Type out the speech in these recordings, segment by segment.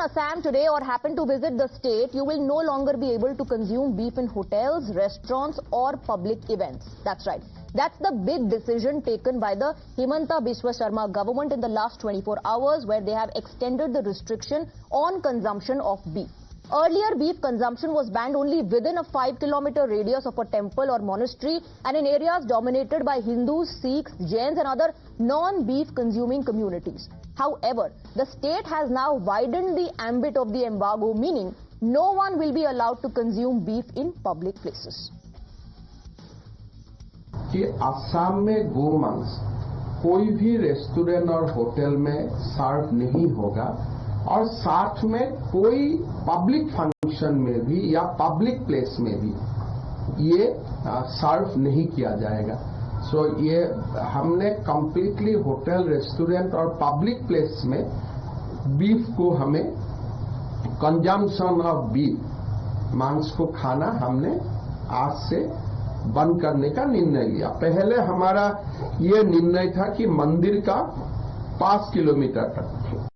Assam today or happen to visit the state, you will no longer be able to consume beef in hotels, restaurants or public events. That's right. That's the big decision taken by the Himanta Biswa Sarma government in the last 24 hours, where they have extended the restriction on consumption of beef. Earlier, beef consumption was banned only within a 5-kilometer radius of a temple or monastery and in areas dominated by Hindus, Sikhs, Jains and other non-beef consuming communities. However, the state has now widened the ambit of the embargo, meaning no one will be allowed to consume beef in public places. कि असम में गोमांस कोई भी restaurant और hotel में सर्व नहीं होगा और साथ में कोई पब्लिक फंक्शन में भी या पब्लिक प्लेस में भी ये सर्व नहीं किया जाएगा. सो ये हमने कंप्लीटली होटल, रेस्टोरेंट और पब्लिक प्लेस में बीफ को हमें कंजम्पशन ऑफ बीफ, मांस को खाना हमने आज से बंद करने का निर्णय लिया. पहले हमारा ये निर्णय था कि मंदिर का 5 किलोमीटर तक.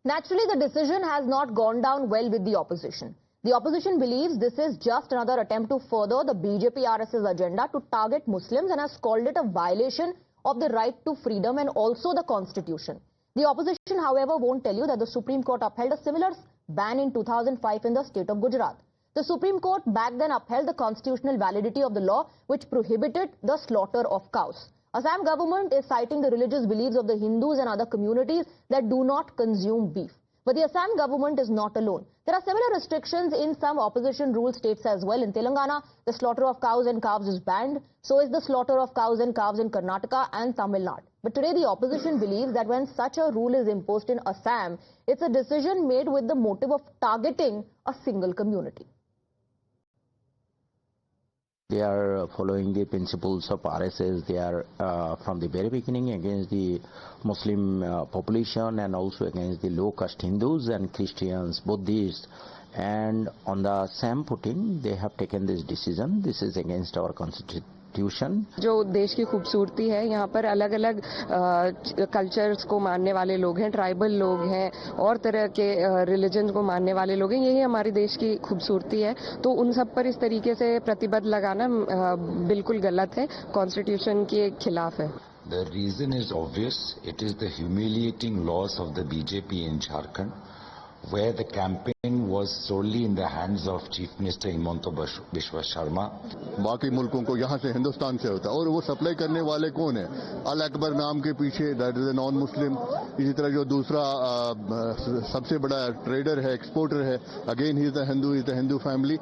Naturally, the decision has not gone down well with the opposition. The opposition believes this is just another attempt to further the BJP-RSS agenda to target Muslims and has called it a violation of the right to freedom and also the constitution. The opposition, however, won't tell you that the Supreme Court upheld a similar ban in 2005 in the state of Gujarat. The Supreme Court back then upheld the constitutional validity of the law which prohibited the slaughter of cows. Assam government is citing the religious beliefs of the Hindus and other communities that do not consume beef. But the Assam government is not alone. There are similar restrictions in some opposition ruled states as well. In Telangana, the slaughter of cows and calves is banned. So is the slaughter of cows and calves in Karnataka and Tamil Nadu. But today the opposition believes that when such a rule is imposed in Assam, it's a decision made with the motive of targeting a single community. They are following the principles of RSS. They are from the very beginning against the Muslim population and also against the low-caste Hindus and Christians, Buddhists. And on the same footing, they have taken this decision. This is against our constitution. जो देश की खूबसूरती है, यहाँ पर अलग अलग cultures को मानने वाले लोग हैं, ट्राइबल लोग हैं और तरह के रिलीजन को मानने वाले लोग हैं. यही हमारे देश की खूबसूरती है. तो उन सब पर इस तरीके से प्रतिबंध लगाना बिल्कुल गलत है, कॉन्स्टिट्यूशन के खिलाफ है. The reason is obvious. It is the humiliating loss of the BJP in Jharkhand, where the campaign was solely in the hands of Chief Minister Himanta Biswa Sarma. बाकी मुल्कों को यहाँ से हिंदुस्तान से होता है और वो सप्लाई करने वाले कौन है? अल अकबर नाम के पीछे that is a non Muslim. इसी तरह जो दूसरा सबसे बड़ा ट्रेडर है, एक्सपोर्टर है, again he is the Hindu family.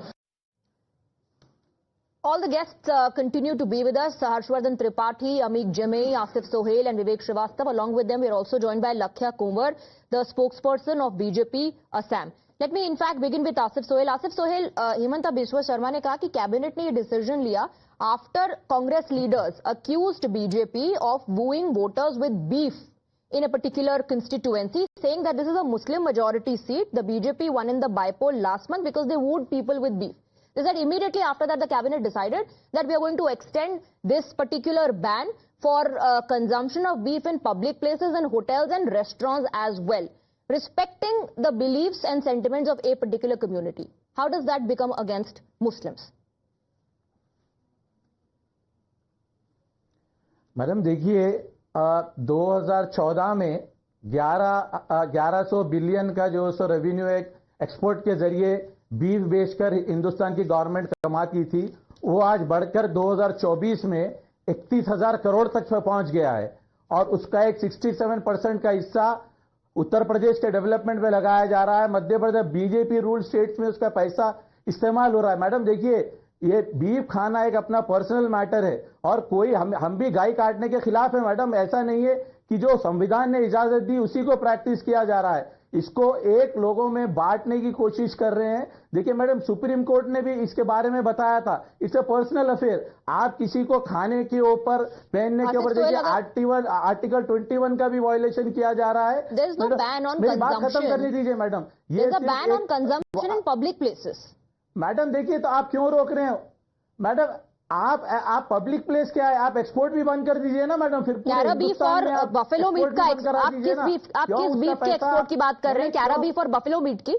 All the guests continue to be with us. Harshvardhan Tripathi, Amit Jamei, Asif Sohail and Vivek Srivastav. Along with them, we are also joined by Lakhya Konwar, the spokesperson of BJP Assam. Let me in fact begin with Asif Sohail. Asif Sohail, Himanta Biswa Sarma ने कहा कि cabinet ने ये decision लिया after Congress leaders accused BJP of wooing voters with beef in a particular constituency, saying that this is a Muslim majority seat. The BJP won in the by-poll last month because they wooed people with beef. They said immediately after that the cabinet decided that we are going to extend this particular ban for consumption of beef in public places and hotels and restaurants as well, respecting the beliefs and sentiments of a particular community. How does that become against Muslims? Madam देखिए, 2014 में 1100 billion का जो सो revenue export के जरिए beef बेचकर हिंदुस्तान की government कमाती थी, वो आज बढ़कर 2024 में 31,000 करोड़ तक पहुंच गया है और उसका एक 67% का हिस्सा उत्तर प्रदेश के डेवलपमेंट में लगाया जा रहा है. Madhya Pradesh BJP rule states में उसका पैसा इस्तेमाल हो रहा है. मैडम देखिए, ये बीफ खाना एक अपना पर्सनल मैटर है और कोई हम भी गाय काटने के खिलाफ है. मैडम ऐसा नहीं है कि जो संविधान ने इजाजत दी उसी को प्रैक्टिस किया जा रहा है. इसको एक लोगों में बांटने की कोशिश कर रहे हैं. देखिए मैडम, सुप्रीम कोर्ट ने भी इसके बारे में बताया था, इट्स अ पर्सनल अफेयर. आप किसी को खाने के ऊपर, पहनने के ऊपर, देखिए आर्टिकल 21 का भी वायलेशन किया जा रहा है. मेरी बात खत्म करने दीजिए मैडम. ये ban on consumption in public places. Madam देखिए, तो आप क्यों रोक रहे हो? मैडम आप पब्लिक प्लेस क्या है, आप एक्सपोर्ट भी बंद कर दीजिए ना मैडम। फिर कैरा बीफ और बफेलो मीट का आप किस बीफ के एक्सपोर्ट की बात कर रहे हैं, कैरा बीफ और बफेलो मीट की?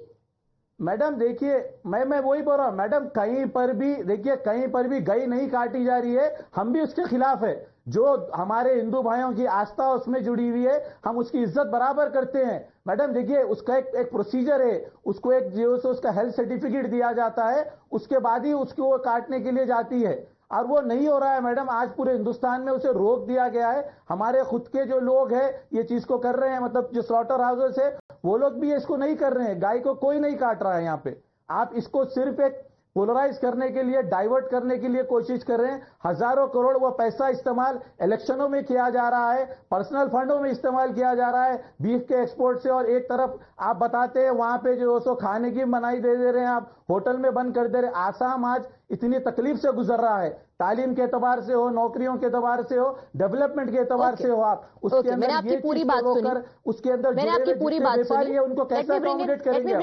मैडम देखिए, मैं वही बोल रहा हूं मैडम, कहीं पर भी देखिए, कहीं पर भी गई नहीं काटी जा रही है, हम भी उसके खिलाफ है। जो हमारे हिंदू भाइयों की आस्था उसमें जुड़ी हुई है, हम उसकी इज्जत बराबर करते हैं। मैडम देखिए, उसका एक प्रोसीजर है, उसको एक जो है उसका हेल्थ सर्टिफिकेट दिया जाता है, उसके बाद ही उसको वो काटने के लिए जाती है, और वो नहीं हो रहा है मैडम। आज पूरे हिंदुस्तान में उसे रोक दिया गया है। हमारे खुद के जो लोग हैं ये चीज को कर रहे हैं, मतलब जो स्लॉटर हाउसेस है वो लोग भी इसको नहीं कर रहे हैं। गाय को कोई नहीं काट रहा है यहाँ पे। आप इसको सिर्फ एक पोलराइज करने के लिए, डाइवर्ट करने के लिए कोशिश कर रहे हैं। हजारों करोड़ वो पैसा इस्तेमाल इलेक्शनों में किया जा रहा है, पर्सनल फंडों में इस्तेमाल किया जा रहा है बीफ के एक्सपोर्ट से, और एक तरफ आप बताते हैं वहां पे जो सो खाने की मनाही दे रहे हैं, आप होटल में बंद कर दे रहे हैं। आसाम आज इतनी तकलीफ से गुजर रहा है, तालीम के एतबार से हो, नौकरियों के एतबार से हो, डेवलपमेंट के एतबार से हो। आप उसके अंदर मैंने आपकी पूरी बात सुनी, उसके अंदर मैंने आपकी पूरी बात सुनी। उनको कैसे अकोमोडेट करेंगे,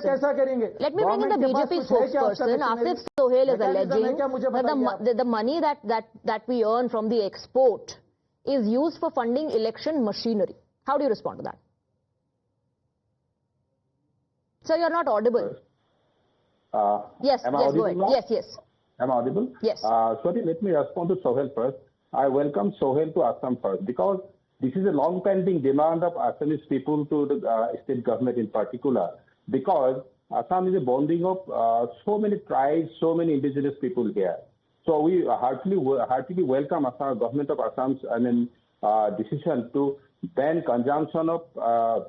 कैसा करेंगे? Let me bring in the BJP spokesperson. Asif Sohail is alleging that the money that we earn from the export is used for funding election machinery. How do you respond to that? Sir, you're not audible. Yes, go ahead. Yes. Am I audible? Yes. Sorry, let me respond to Sohail first. I welcome Sohail to Assam first, because this is a long-pending demand of Assamese people to the state government in particular, because Assam is a bonding of so many tribes, so many indigenous people here. So we heartily welcome Assam government of Assam's decision to ban consumption of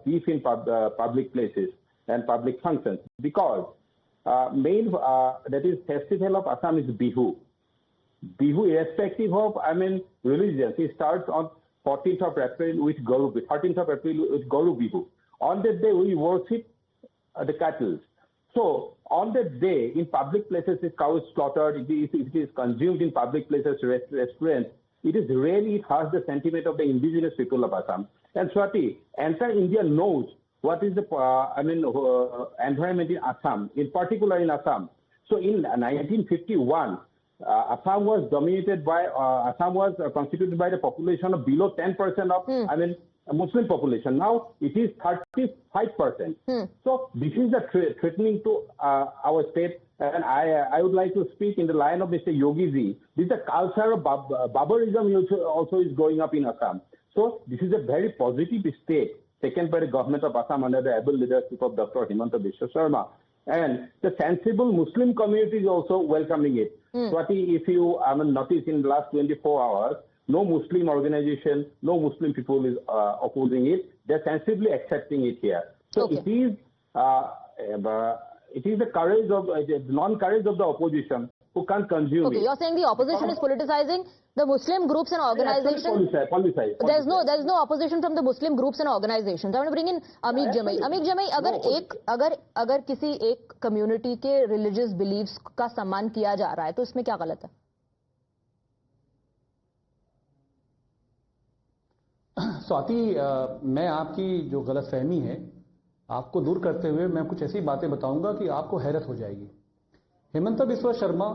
beef in public places and public functions, because main that is festival of Assam is Bihu. Bihu, irrespective of religions, it starts on 14th of April with Goru Bihu. On that day we worship the cattle. So on that day, in public places, if cow is slaughtered, if it is consumed in public places, restaurants, it hurts the sentiment of the indigenous people of Assam. And Swati, entire India knows what is the environment in Assam, in particular in Assam. So in 1951, Assam was constituted by the population of below 10% of Muslim population. Now it is 35%. So this is the threatening to our state. And I would like to speak in the line of Mr. Yogi Ji. This is the culture of barbarism also is going up in Assam. So this is a very positive step taken by the government of Assam under the able leadership of Dr. Himanta Biswa Sharma. And the sensible Muslim community is also welcoming it. Swati, if you notice in the last 24 hours, no Muslim organization, no Muslim people is opposing it. They're sensibly accepting it here. So it is the courage of non-courage of the opposition who can't consume it. You're saying the opposition is politicizing the Muslim groups and organizations. Politicized. There's no opposition from the Muslim groups and organizations. I'm going to bring in Ameek Jamai. Ameek Jamai, अगर किसी एक community के religious beliefs का सम्मान किया जा रहा है तो इसमें क्या गलत है? स्वाति, मैं आपकी जो गलतफहमी है आपको दूर करते हुए मैं कुछ ऐसी बातें बताऊंगा कि आपको हैरत हो जाएगी। हिमंता बिस्वा शर्मा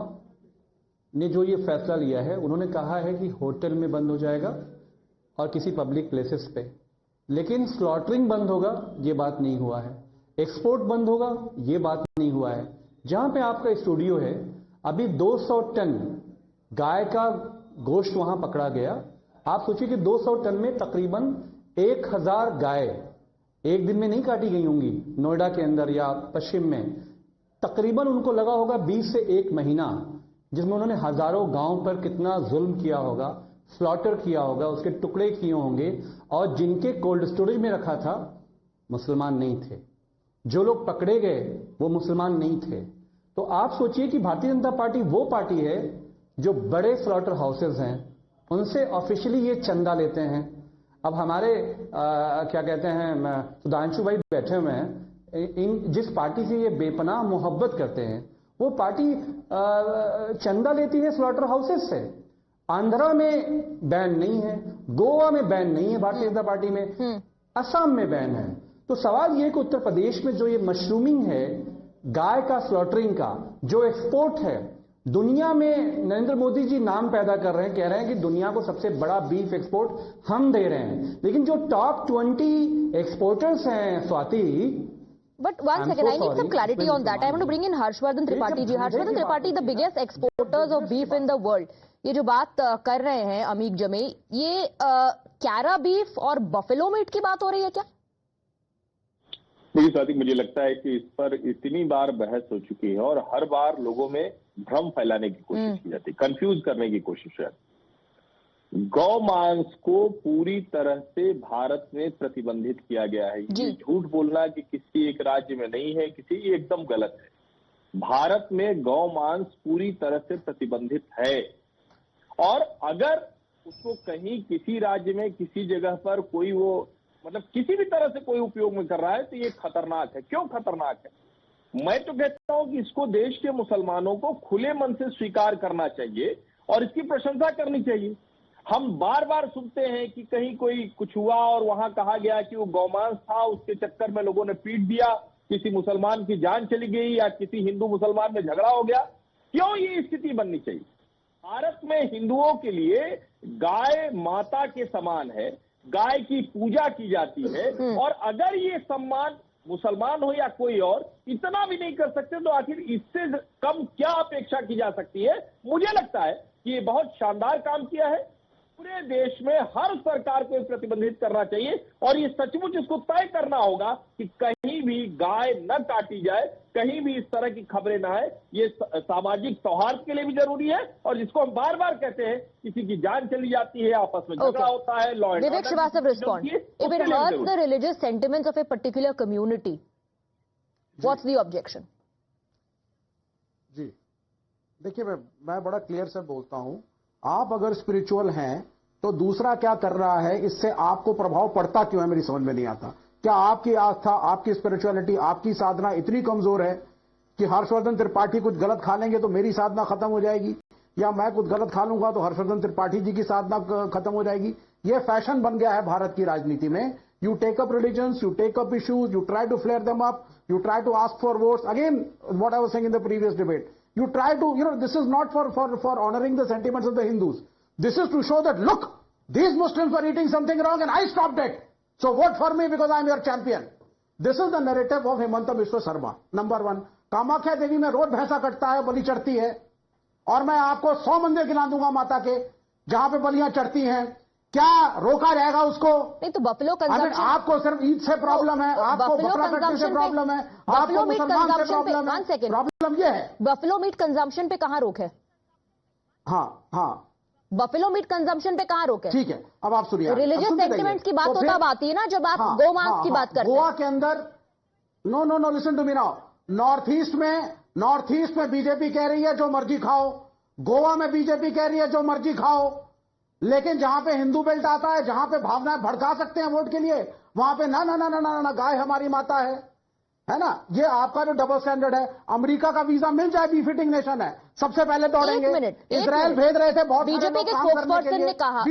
ने जो ये फैसला लिया है, उन्होंने कहा है कि होटल में बंद हो जाएगा और किसी पब्लिक प्लेसेस पे, लेकिन स्लॉटरिंग बंद होगा ये बात नहीं हुआ है, एक्सपोर्ट बंद होगा ये बात नहीं हुआ है। जहां पे आपका स्टूडियो है, अभी 200 टन गाय का गोश्त वहां पकड़ा गया। आप सोचिए कि 200 टन में तकरीबन 1000 गाय एक दिन में नहीं काटी गई होंगी। नोएडा के अंदर या पश्चिम में तकरीबन उनको लगा होगा 20 से 1 महीना, जिसमें उन्होंने हजारों गांव पर कितना जुल्म किया होगा, स्लॉटर किया होगा, उसके टुकड़े किए होंगे, और जिनके कोल्ड स्टोरेज में रखा था मुसलमान नहीं थे। जो लोग पकड़े गए वो मुसलमान नहीं थे। तो आप सोचिए कि भारतीय जनता पार्टी वो पार्टी है जो बड़े स्लॉटर हाउसेज हैं उनसे ऑफिशियली ये चंदा लेते हैं। अब हमारे क्या कहते हैं सुधांशु भाई बैठे हुए हैं, जिस पार्टी से ये बेपनाह मोहब्बत करते हैं वो पार्टी चंदा लेती है स्लॉटर हाउसेज से। आंध्रा में बैन नहीं है, गोवा में बैन नहीं है भारतीय जनता पार्टी में, असम में बैन है। तो सवाल ये कि उत्तर प्रदेश में जो ये मशरूमिंग है गाय का स्लॉटरिंग का जो एक्सपोर्ट है दुनिया में नरेंद्र मोदी जी नाम पैदा कर रहे हैं, कह रहे हैं कि दुनिया को सबसे बड़ा बीफ एक्सपोर्ट हम दे रहे हैं, लेकिन जो टॉप 20 एक्सपोर्टर्स हैं Swati, But one second, I need some clarity on that. I want to bring in Harshvardhan Tripathi ji. Harshvardhan Tripathi, the biggest exporters of beef in the world. ये जो बात कर रहे हैं अमीक जमे, ये कैरा बीफ और बफेलो मीट की बात हो रही है क्या? देखिए साथी, मुझे लगता है कि इस पर इतनी बार बहस हो चुकी है और हर बार लोगों में भ्रम फैलाने की कोशिश की जाती है, कंफ्यूज करने की कोशिश है। गौ मांस को पूरी तरह से भारत में प्रतिबंधित किया गया है। ये झूठ बोलना कि किसी एक राज्य में नहीं है, ये एकदम गलत है। भारत में गौ मांस पूरी तरह से प्रतिबंधित है और अगर उसको कहीं किसी राज्य में किसी जगह पर कोई वो मतलब किसी भी तरह से कोई उपयोग में कर रहा है तो ये खतरनाक है। क्यों खतरनाक है? मैं तो कहता हूं कि इसको देश के मुसलमानों को खुले मन से स्वीकार करना चाहिए और इसकी प्रशंसा करनी चाहिए। हम बार बार सुनते हैं कि कहीं कोई कुछ हुआ और वहां कहा गया कि वो गौमांस था, उसके चक्कर में लोगों ने पीट दिया, किसी मुसलमान की जान चली गई या किसी हिंदू मुसलमान में झगड़ा हो गया। क्यों ये स्थिति बननी चाहिए? भारत में हिंदुओं के लिए गाय माता के समान है, गाय की पूजा की जाती है और अगर ये सम्मान मुसलमान हो या कोई और इतना भी नहीं कर सकते तो आखिर इससे कम क्या अपेक्षा की जा सकती है? मुझे लगता है कि ये बहुत शानदार काम किया है। पूरे देश में हर सरकार को प्रतिबंधित करना चाहिए और ये सचमुच इसको तय करना होगा कि कहीं भी गाय न काटी जाए, कहीं भी इस तरह की खबरें ना आए। ये सामाजिक सौहार्द के लिए भी जरूरी है और जिसको हम बार बार कहते हैं, किसी की जान चली जाती है, आपस में झगड़ा होता है, law and Vivek Srivastava respond. If it hurts the religious sentiments of a particular community, what's the objection? जी देखिए, मैं बड़ा क्लियर से बोलता हूं, आप अगर स्पिरिचुअल हैं तो दूसरा क्या कर रहा है इससे आपको प्रभाव पड़ता क्यों है, मेरी समझ में नहीं आता। क्या आपकी आस्था, आपकी स्पिरिचुअलिटी, आपकी साधना इतनी कमजोर है कि हर्षवर्धन त्रिपाठी कुछ गलत खा लेंगे तो मेरी साधना खत्म हो जाएगी, या मैं कुछ गलत खा लूंगा तो हर्षवर्धन त्रिपाठी जी की साधना खत्म हो जाएगी? ये फैशन बन गया है भारत की राजनीति में। You take up religions, you take up issues, you try to flare them up, you try to ask for votes. Again, what I was saying in the previous debate, you try to, this is not for honoring the sentiments of the Hindus. This is to show that, look, these Muslims were eating something wrong and I stopped it. So vote for me because I am your champion. This is the narrative of Himanta Biswa Sarma. Number one, Kamakhya Devi में रोज भैंसा कटता है, बलि चढ़ती है, और मैं आपको 100 मंदिर गिना दूंगा माता के जहां पे बलियां चढ़ती हैं। क्या रोका जाएगा उसको? नहीं तो बफेलो कंजम्पशन, आपको सिर्फ ईद से प्रॉब्लम है, आपको बकरा कटने से प्रॉब्लम है, आपको मुसलमान से प्रॉब्लम है। प्रॉब्लम ये है, बफेलो मीट कंजम्पशन पे कहां रोक है? हाँ, बफेलो मीट कंजम्पशन पे कहां रोक है? ठीक है, अब आप सुनिए। रिलीजियस सेंटिमेंट्स की बात तो तब आती है ना जब आप गोमांस की बात करते हैं। गोवा के अंदर no listen to me now, north east में बीजेपी कह रही है जो मर्जी खाओ, गोवा में बीजेपी कह रही है जो मर्जी खाओ, लेकिन जहां पे हिंदू बेल्ट आता है, जहां पे भावनाएं भड़का सकते हैं वोट के लिए, वहां पे ना गाय हमारी माता है ना? ये आपका जो डबल स्टैंडर्ड है। अमेरिका का वीजा मिल जाए, बी फिटिंग नेशन है, सबसे पहले दौड़ेंगे। इजराइल भेज रहे थे बहुत। बीजेपी के स्पोक्सपर्सन ने कहा,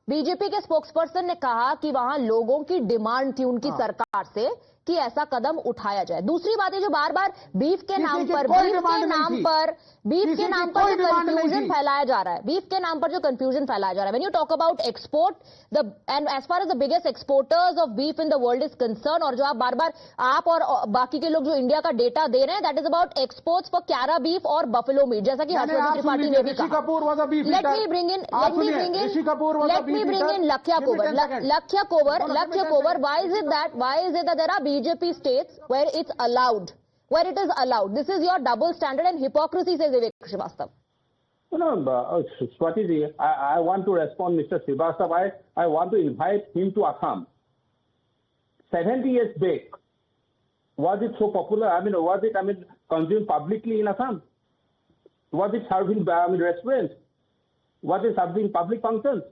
बीजेपी के स्पोक्सपर्सन ने कहा कि वहां लोगों की डिमांड थी उनकी सरकार से कि ऐसा कदम उठाया जाए। दूसरी बात है जो बार बार बीफ के नाम पर जो कंफ्यूजन फैलाया जा रहा है, बीफ के नाम पर जो कंफ्यूजन फैलाया जा रहा है, when you talk about export and as far as the biggest exporters of beef in the world is concern, और जो आप बार बार आप और बाकी के लोग जो इंडिया का डेटा दे रहे हैं, that is about exports for cara beef और बफेलो मीट, जैसा कि हर्षवर्धन त्रिपाठी ने भी कहा। Let me bring in Lakshya Kovar. Why is it that there are BJP states where it's allowed, where it is allowed? This is your double standard and hypocrisy, says Vivek Srivastava. No, Swati ji, I want to respond, Mr. Srivastava. I want to invite him to Assam. 70 years back, was it so popular? Was it consumed publicly in Assam? Was it served in restaurants? Was it served in public functions?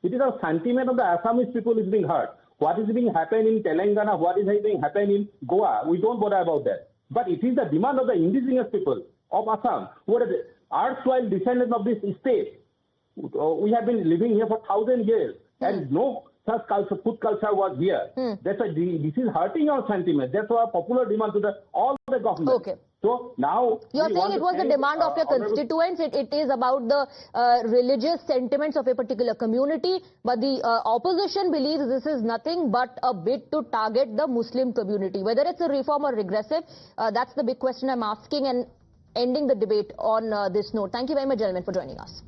It is a sentiment of the Assamese people is being hurt. What is being happened in Telangana, what is being happened in Goa, we don't bother about that. But it is the demand of the indigenous people of Assam, who are the erstwhile descendants of this state. We have been living here for 1,000 years, and no such culture, food culture was here. That's why this is hurting our sentiment. That's why popular demand to all the government. Okay. So now you're saying it was the demand of your constituents. It is about the religious sentiments of a particular community, but the opposition believes this is nothing but a bid to target the Muslim community. Whether it's a reform or regressive, that's the big question I'm asking, and ending the debate on this note. Thank you very much, gentlemen, for joining us.